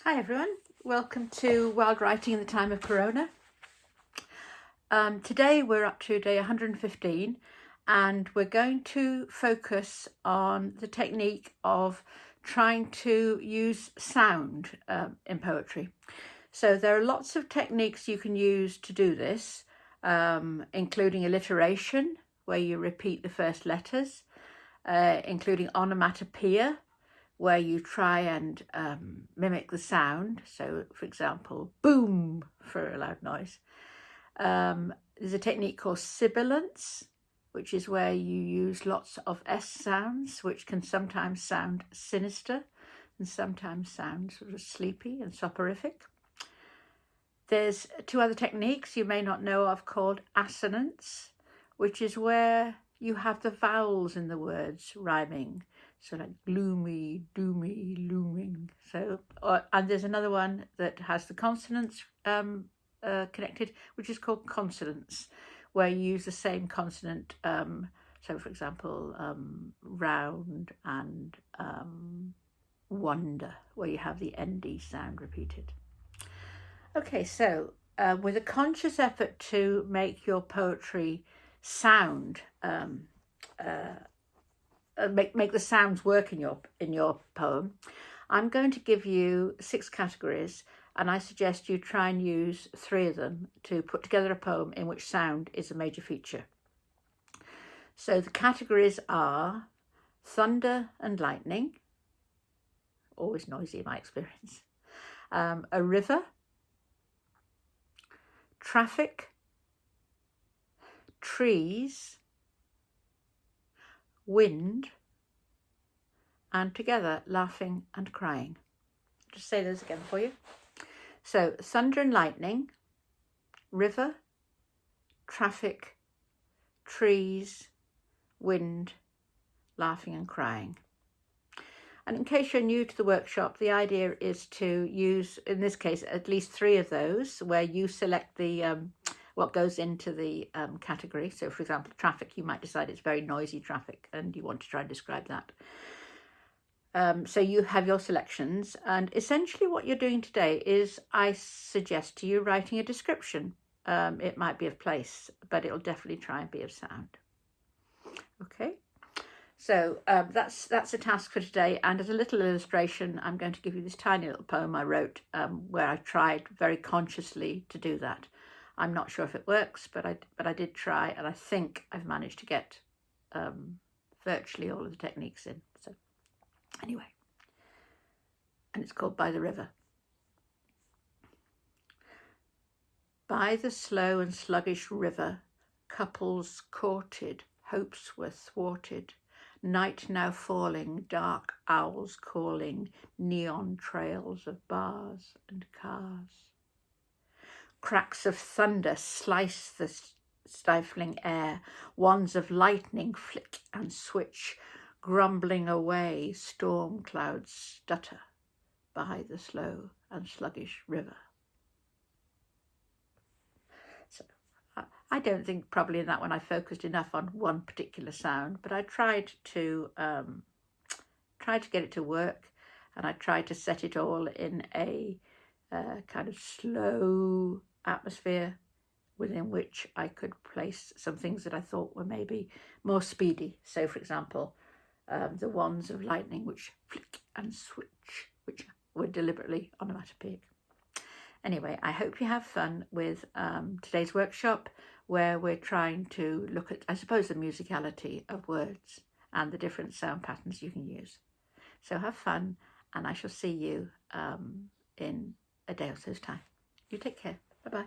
Hi everyone, welcome to Wild Writing in the Time of Corona. Today we're up to day 115 and we're going to focus on the technique of trying to use sound in poetry. So there are lots of techniques you can use to do this, including alliteration, where you repeat the first letters, including onomatopoeia, where you try and mimic the sound. So, for example, boom for a loud noise. There's a technique called sibilance, which is where you use lots of S sounds, which can sometimes sound sinister and sometimes sound sort of sleepy and soporific. There's two other techniques you may not know of called assonance, which is where you have the vowels in the words rhyming. So like gloomy, doomy, looming. So, and there's another one that has the consonants connected, which is called consonance, where you use the same consonant. So, for example, round and wonder, where you have the ND sound repeated. Okay, so with a conscious effort to make your poetry sound, make the sounds work in your poem, I'm going to give you 6 categories, and I suggest you try and use 3 of them to put together a poem in which sound is a major feature. So the categories are thunder and lightning, always noisy in my experience, a river, traffic, trees, wind, and together laughing and crying. Just say those again for you. So thunder and lightning, river, traffic, trees, wind, laughing and crying. And in case you're new to the workshop, the idea is to use, in this case, at least 3 of those, where you select the what goes into the category. So, for example, traffic, you might decide it's very noisy traffic and you want to try and describe that. So you have your selections, and essentially what you're doing today is, I suggest to you, writing a description. It might be of place, but it'll definitely try and be of sound. Okay. So that's a task for today, and as a little illustration, I'm going to give you this tiny little poem I wrote where I tried very consciously to do that. I'm not sure if it works, but I did try, and I think I've managed to get virtually all of the techniques in. So anyway, and it's called By the River. By the slow and sluggish river, couples courted, hopes were thwarted. Night now falling, dark owls calling, neon trails of bars and cars. Cracks of thunder slice the stifling air, wands of lightning flick and switch, grumbling away, storm clouds stutter by the slow and sluggish river. I don't think probably in that one I focused enough on one particular sound, but I tried to get it to work, and I tried to set it all in a kind of slow atmosphere within which I could place some things that I thought were maybe more speedy. So, for example, the wands of lightning which flick and switch, which were deliberately onomatopoeic. Anyway, I hope you have fun with today's workshop, where we're trying to look at, I suppose, the musicality of words and the different sound patterns you can use. So have fun, and I shall see you in a day or so's time. You take care. Bye-bye.